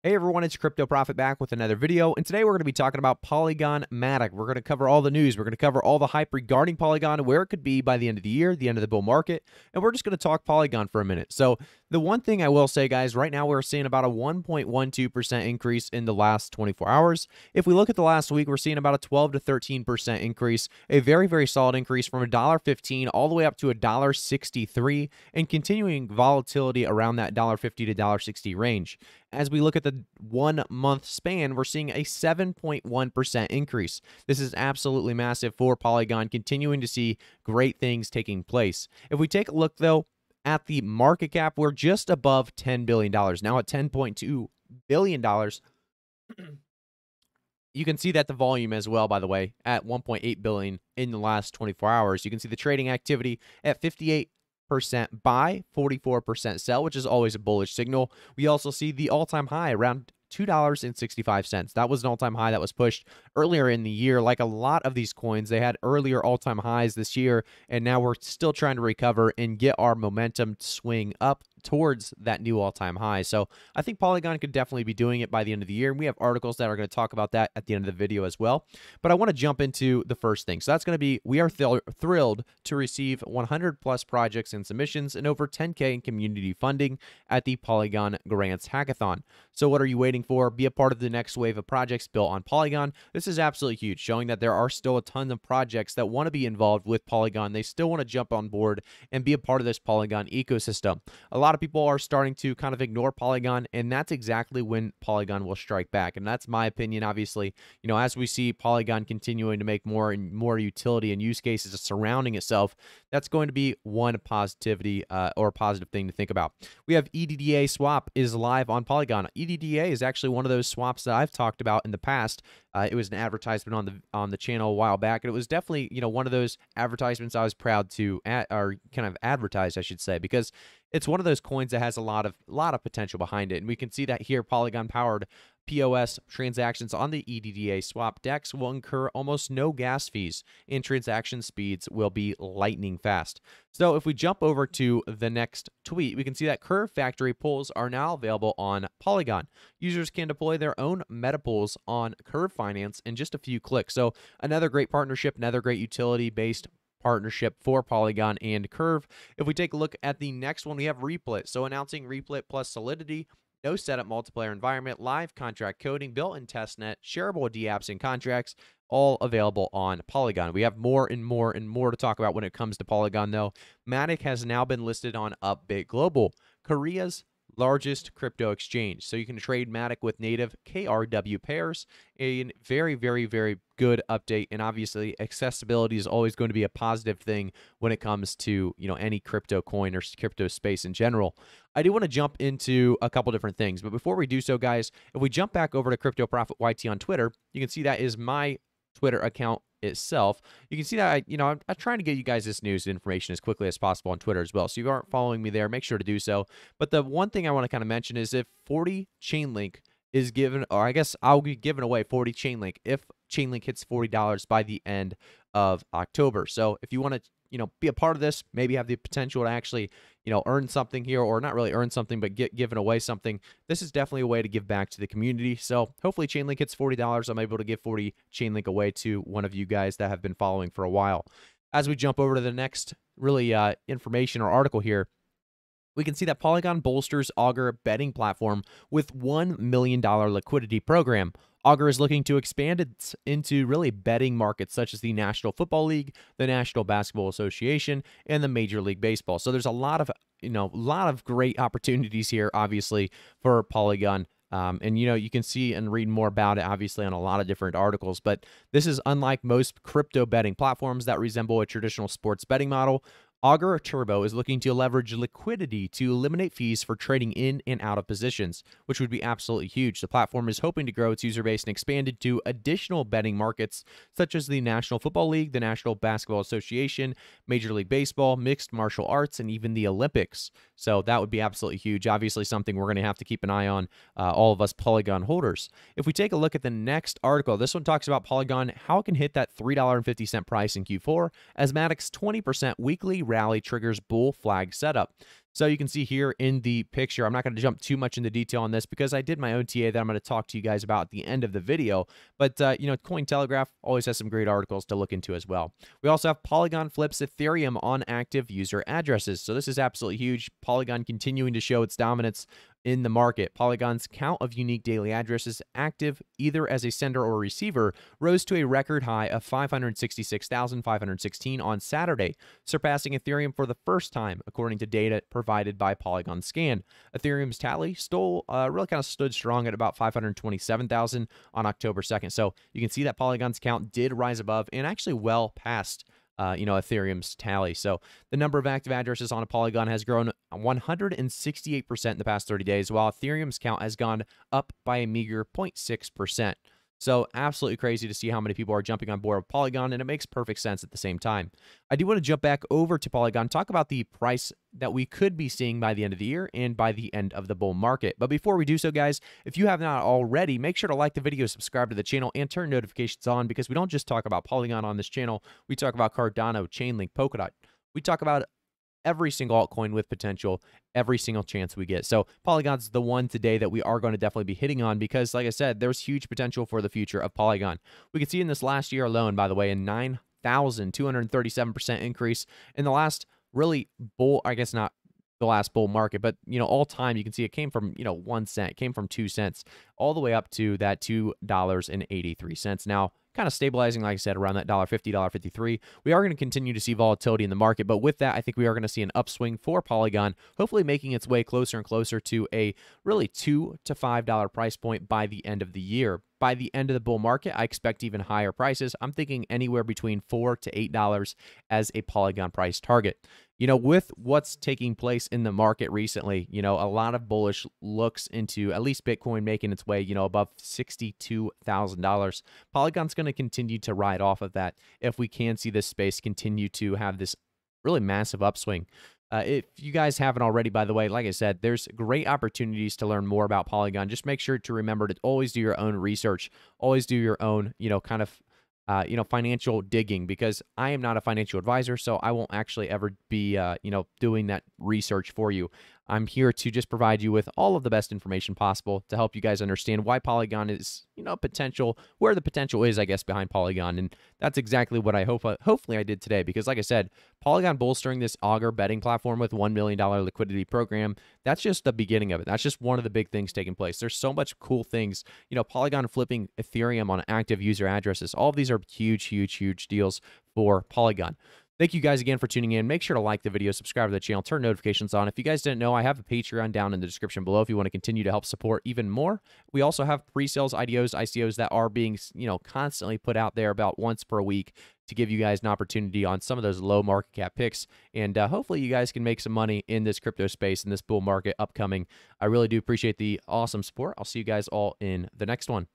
Hey everyone, it's Crypto Profit back with another video, and today we're going to be talking about Polygon MATIC. We're going to cover all the news, we're going to cover all the hype regarding Polygon, where it could be by the end of the year, the end of the bull market, and we're just going to talk Polygon for a minute. So the one thing I will say, guys, right now we're seeing about a 1.12% increase in the last 24 hours. If we look at the last week, we're seeing about a 12 to 13% increase, a very, very solid increase from $1.15 all the way up to $1.63, and continuing volatility around that $1.50 to $1.60 range. As we look at the 1 month span, we're seeing a 7.1% increase. This is absolutely massive for Polygon, continuing to see great things taking place. If we take a look, though, at the market cap, we're just above $10 billion, now at $10.2 billion. You can see that the volume as well, by the way, at 1.8 billion in the last 24 hours. You can see the trading activity at 58% buy, 44% sell, which is always a bullish signal. We also see the all-time high around $2.65. That was an all-time high that was pushed earlier in the year. Like a lot of these coins, they had earlier all-time highs this year, and now we're still trying to recover and get our momentum swing up towards that new all-time high. So I think Polygon could definitely be doing it by the end of the year, and we have articles that are going to talk about that at the end of the video as well. But I want to jump into the first thing. So that's going to be, we are thrilled to receive 100 plus projects and submissions and over 10K in community funding at the Polygon Grants Hackathon. So what are you waiting for? Be a part of the next wave of projects built on Polygon. This is absolutely huge, showing that there are still a ton of projects that want to be involved with Polygon. They still want to jump on board and be a part of this Polygon ecosystem. A lot of people are starting to kind of ignore Polygon, and that's exactly when Polygon will strike back. And that's my opinion, obviously. You know, as we see Polygon continuing to make more and more utility and use cases surrounding itself, that's going to be one positivity or positive thing to think about. We have EDDA swap is live on Polygon. EDDA is actually one of those swaps that I've talked about in the past. It was an advertisement on the channel a while back, and it was definitely, you know, one of those advertisements I was proud to advertise, I should say, because it's one of those coins that has a lot of potential behind it. And we can see that here. Polygon powered POS transactions on the EDDA swap DEX will incur almost no gas fees, and transaction speeds will be lightning fast. So if we jump over to the next tweet, we can see that Curve Factory pools are now available on Polygon. Users can deploy their own meta pools on Curve Finance in just a few clicks. So another great partnership, another great utility-based partnership for Polygon and Curve. If we take a look at the next one, we have Replit. So announcing Replit plus Solidity, no setup multiplayer environment, live contract coding, built-in testnet, shareable dApps and contracts, all available on Polygon. We have more and more and more to talk about when it comes to Polygon, though. MATIC has now been listed on Upbit Global, Korea's largest crypto exchange. So you can trade MATIC with native KRW pairs. A very, very, very good update. And obviously, accessibility is always going to be a positive thing when it comes to, you know, any crypto coin or crypto space in general. I do want to jump into a couple different things. But before we do so, guys, if we jump back over to Crypto Profit YT on Twitter, you can see that is my Twitter account itself. You can see that I'm trying to get you guys this news and information as quickly as possible on Twitter as well. So if you aren't following me there, make sure to do so. But the one thing I want to kind of mention is if 40 Chainlink is given, or I guess I'll be giving away 40 Chainlink if Chainlink hits $40 by the end of October. So if you want to, you know, be a part of this, maybe have the potential to actually, you know, earn something here, or not really earn something, but get given away something. This is definitely a way to give back to the community. So hopefully Chainlink hits $40. I'm able to give 40 Chainlink away to one of you guys that have been following for a while. As we jump over to the next really information or article here, we can see that Polygon bolsters Augur betting platform with $1 million liquidity program. Augur is looking to expand it into really betting markets such as the National Football League, the National Basketball Association, and the Major League Baseball. So there's a lot of great opportunities here, obviously, for Polygon. And, you know, you can see and read more about it, obviously, on a lot of different articles. But this is unlike most crypto betting platforms that resemble a traditional sports betting model. Augur Turbo is looking to leverage liquidity to eliminate fees for trading in and out of positions, which would be absolutely huge. The platform is hoping to grow its user base and expand it to additional betting markets such as the National Football League, the National Basketball Association, Major League Baseball, mixed martial arts, and even the Olympics. So that would be absolutely huge. Obviously, something we're going to have to keep an eye on, all of us Polygon holders. If we take a look at the next article, this one talks about Polygon, how it can hit that $3.50 price in Q4 as MATIC's 20% weekly rally triggers bull flag setup. So you can see here in the picture, I'm not going to jump too much into detail on this because I did my own TA that I'm going to talk to you guys about at the end of the video. But, Cointelegraph always has some great articles to look into as well. We also have Polygon flips Ethereum on active user addresses. So this is absolutely huge. Polygon continuing to show its dominance in the market. Polygon's count of unique daily addresses active either as a sender or receiver rose to a record high of 566,516 on Saturday, surpassing Ethereum for the first time, according to data provided by Polygon Scan. Ethereum's tally really kind of stood strong at about 527,000 on October 2nd. So you can see that Polygon's count did rise above and actually well past Ethereum's tally. So the number of active addresses on a Polygon has grown 168% in the past 30 days, while Ethereum's count has gone up by a meager 0.6%. So absolutely crazy to see how many people are jumping on board with Polygon, and it makes perfect sense at the same time. I do want to jump back over to Polygon, talk about the price that we could be seeing by the end of the year and by the end of the bull market. But before we do so, guys, if you have not already, make sure to like the video, subscribe to the channel, and turn notifications on, because we don't just talk about Polygon on this channel. We talk about Cardano, Chainlink, Polkadot. We talk about every single altcoin with potential, every single chance we get. So Polygon's the one today that we are going to definitely be hitting on because, like I said, there's huge potential for the future of Polygon. We can see in this last year alone, by the way, a 9,237% increase in the last really bull, I guess not the last bull market, but, all time, you can see it came from, 1 cent, it came from 2 cents, all the way up to that $2.83. Now, kind of stabilizing, like I said, around that $1.50, $1.53. We are going to continue to see volatility in the market, but with that, I think we are going to see an upswing for Polygon, hopefully making its way closer and closer to a really $2 to $5 price point by the end of the year. By the end of the bull market, I expect even higher prices. I'm thinking anywhere between $4 to $8 as a Polygon price target. With what's taking place in the market recently, a lot of bullish looks into at least Bitcoin making its way, above $62,000. Polygon's going to continue to ride off of that if we can see this space continue to have this really massive upswing. If you guys haven't already, by the way, like I said, there's great opportunities to learn more about Polygon. Just make sure to remember to always do your own research, always do your own, kind of financial digging, because I am not a financial advisor, so I won't actually ever be, doing that research for you. I'm here to just provide you with all of the best information possible to help you guys understand why Polygon is, potential, where the potential is, I guess, behind Polygon. And that's exactly what I hopefully I did today, because like I said, Polygon bolstering this Augur betting platform with $1 million liquidity program, that's just the beginning of it. That's just one of the big things taking place. There's so much cool things, Polygon flipping Ethereum on active user addresses. All of these are huge, huge, huge deals for Polygon. Thank you guys again for tuning in. Make sure to like the video, subscribe to the channel, turn notifications on. If you guys didn't know, I have a Patreon down in the description below if you want to continue to help support even more. We also have pre-sales, IDOs, ICOs that are being, constantly put out there about once per week to give you guys an opportunity on some of those low market cap picks. And hopefully you guys can make some money in this crypto space, in this bull market upcoming. I really do appreciate the awesome support. I'll see you guys all in the next one.